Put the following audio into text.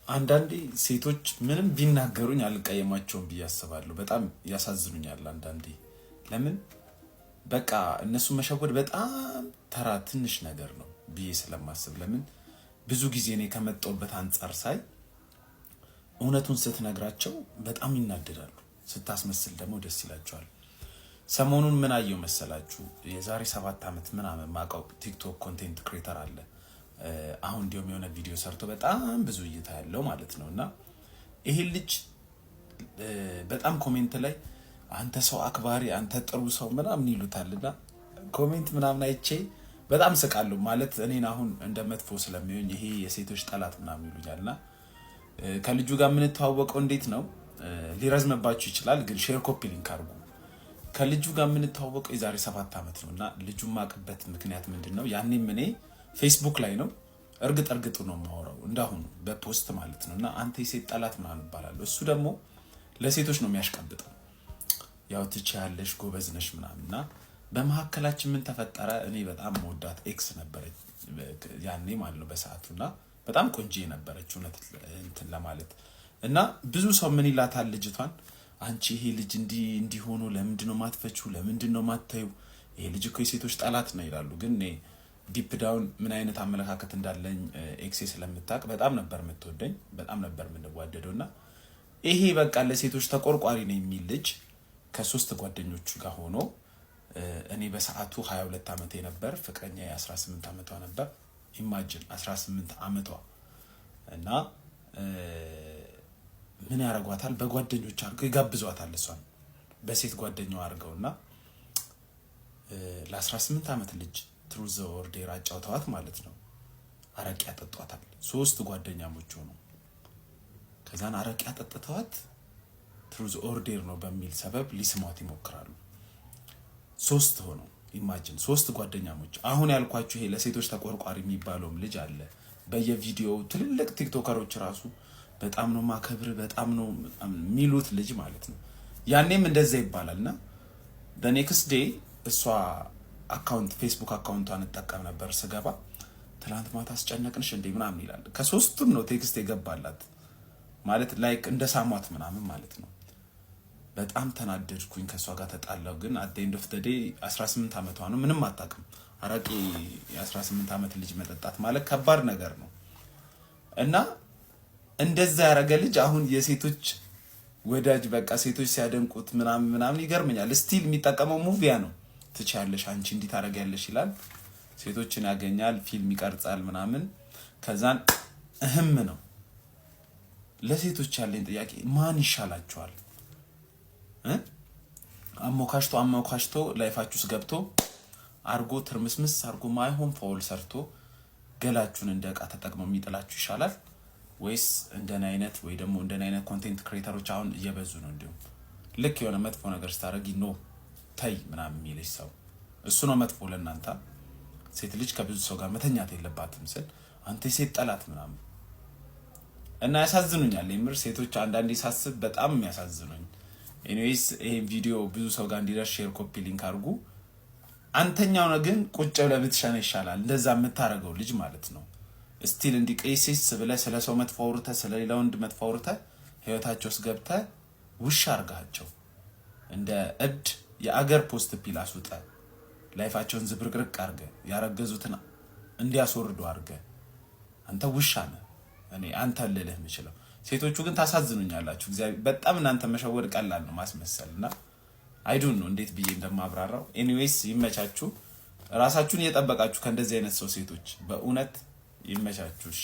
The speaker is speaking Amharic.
አንዳንዴ ሴቶች ምንም ቢናገሩኝ አልቀየማቸውም ብዬ አስባለሁ። በጣም ያሳዝኑኛል አንዳንዴ። ለምን በቃ እነሱ መሸወድ በጣም ተራ ትንሽ ነገር ነው ብዬ ስለማስብ፣ ለምን ብዙ ጊዜ እኔ ከመጣሁበት አንጻር ሳይ እውነቱን ስትነግራቸው በጣም ይናደዳሉ፣ ስታስመስል ደግሞ ደስ ይላቸዋል። ሰሞኑን ምን አየው መሰላችሁ? የዛሬ 7 ዓመት ምናምን ማቀው ቲክቶክ ኮንቴንት ክሬተር አለ። አሁን እንዲሁም የሆነ ቪዲዮ ሰርቶ በጣም ብዙ እይታ ያለው ማለት ነው። እና ይሄ ልጅ በጣም ኮሜንት ላይ አንተ ሰው አክባሪ፣ አንተ ጥሩ ሰው ምናምን ይሉታልና ኮሜንት ምናምን አይቼ በጣም ስቃለሁ። ማለት እኔን አሁን እንደ መጥፎ ስለሚሆን ይሄ የሴቶች ጠላት ምናምን ይሉኛልና ከልጁ ጋር የምንተዋወቀው እንዴት ነው? ሊረዝምባችሁ ይችላል፣ ግን ሼር ኮፒ ሊንክ አድርጉ። ከልጁ ጋር የምንተዋወቀው የዛሬ 7 ዓመት ነው። እና ልጁ ማቅበት ምክንያት ምንድነው? ያኔም እኔ ፌስቡክ ላይ ነው እርግጥ ነው የማወራው እንዳሁኑ በፖስት ማለት ነው። እና አንተ የሴት ጠላት ምናምን ይባላል። እሱ ደግሞ ለሴቶች ነው የሚያሽቀብጠው። ያው ትችያለሽ፣ ጎበዝ ነሽ ምናምንና በመሀከላችን ምን ተፈጠረ? እኔ በጣም መወዳት ኤክስ ነበረች ያኔ ማለት ነው በሰዓቱና በጣም ቆንጆ ነበረች እውነት እንትን ለማለት እና ብዙ ሰው ምን ይላታል ልጅቷን፣ አንቺ ይሄ ልጅ እንዲህ ሆኖ ለምንድን ነው ማትፈቺው? ለምንድን ነው ማታዩ? ይሄ ልጅ እኮ የሴቶች ጠላት ነው ይላሉ። ግን እኔ ዲፕ ዳውን ምን አይነት አመለካከት እንዳለኝ ኤክሴ ስለምታውቅ በጣም ነበር የምትወደኝ፣ በጣም ነበር የምንዋደደውና ይሄ በቃ ለሴቶች ተቆርቋሪ ነው የሚል ልጅ ከ3 ጓደኞቹ ጋር ሆኖ እኔ በሰዓቱ 22 ዓመቴ ነበር፣ ፍቅረኛ 18 ዓመቷ ነበር። ኢማጂን 18 ዓመቷ እና ምን ያረጓታል? በጓደኞች አድርገው ይጋብዟታል። እሷን በሴት ጓደኛው አድርገውና ለ18 ዓመት ልጅ ትሩዝ ኦርዴር አጫውተዋት ማለት ነው። አረቂ ያጠጧታል። 3 ጓደኛሞች ሆኑ። ከዛን አረቂ ያጠጥተዋት ትሩዝ ኦርዴር ነው በሚል ሰበብ ሊስሟት ይሞክራሉ። 3 ሆኖ ኢማጂን 3 ጓደኛሞች። አሁን ያልኳችሁ ይሄ ለሴቶች ተቆርቋሪ የሚባለውም ልጅ አለ። በየቪዲዮው ትልልቅ ቲክቶከሮች ራሱ በጣም ነው ማከብር በጣም ነው የሚሉት ልጅ ማለት ነው። ያኔም እንደዛ ይባላልና በኔክስት ዴይ እሷ አካውንት ፌስቡክ አካውንቷን ተጠቀም ነበር። ስገባ ትላንት ማታ አስጨነቅንሽ እንዴ ምናምን ይላል። ከ3ቱም ነው ቴክስት የገባላት ማለት ላይክ እንደ ሳሟት ምናምን ማለት ነው። በጣም ተናደድኩኝ፣ ከሷ ጋር ተጣላው። ግን አት ኤንድ ኦፍ ዘ ዴይ 18 ዓመቷ ነው፣ ምንም አታውቅም። አረቄ የ18 ዓመት ልጅ መጠጣት ማለት ከባድ ነገር ነው። እና እንደዛ ያረገ ልጅ አሁን የሴቶች ወዳጅ በቃ ሴቶች ሲያደንቁት ምናምን ይገርመኛል። ስቲል የሚጠቀመው ሙቪያ ነው። ትቻለሽ አንቺ እንዲህ ታረጋለሽ ይላል። ሴቶችን ያገኛል፣ ፊልም ይቀርጻል ምናምን። ከዛን እህም ነው። ለሴቶች ያለኝ ጥያቄ ማን ይሻላችኋል? አሞካሽቶ ላይፋችሁ ውስጥ ገብቶ አርጎ ትርምስምስ አርጎ ማይሆን ፋውል ሰርቶ ገላችሁን እንደ ዕቃ ተጠቅመው የሚጥላችሁ ይሻላል ወይስ እንደኔ አይነት ወይ ደግሞ እንደኔ አይነት ኮንቴንት ክሬተሮች አሁን እየበዙ ነው። እንዲሁም ልክ የሆነ መጥፎ ነገር ስታረጊ ኖ ታይ ምናምን የሚልሽ ሰው እሱ ነው መጥፎ ለእናንተ። ሴት ልጅ ከብዙ ሰው ጋር መተኛት የለባትም ስል አንተ ሴት ጠላት ምናምን እና ያሳዝኑኛል። የምር ሴቶች አንዳንዴ ሳስብ በጣም የሚያሳዝኑኝ። ኤኒዌይስ ይሄን ቪዲዮ ብዙ ሰው ጋር እንዲደርስ ሼር ኮፒ ሊንክ አድርጉ። አንተኛው ነው ግን ቁጭ ብለህ ብትሸና ይሻላል፣ እንደዛ የምታረገው ልጅ ማለት ነው። ስቲል እንዲቀይሲስ ብለህ ስለ ሰው መጥፎ አውርተህ ስለ ሌላ ወንድ መጥፎ አውርተህ ህይወታቸው ውስጥ ገብተህ ውሻ አርጋቸው እንደ እብድ የአገር ፖስት ፒል አስውጠህ ላይፋቸውን ዝብርቅርቅ አርገህ ያረገዙትን እንዲያስወርዱ አርገህ አንተ ውሻ ነህ። እኔ አንተ ልልህ የምችለው ሴቶቹ ግን ታሳዝኑኛላችሁ። እግዚአብሔር በጣም እናንተ መሸወድ ቀላል ነው ማስመሰልና አይዱን ነው እንዴት ብዬ እንደማብራራው። ኤኒዌይስ ይመቻችሁ፣ ራሳችሁን እየጠበቃችሁ ከእንደዚህ አይነት ሰው ሴቶች በእውነት ይመቻችሁ። እሺ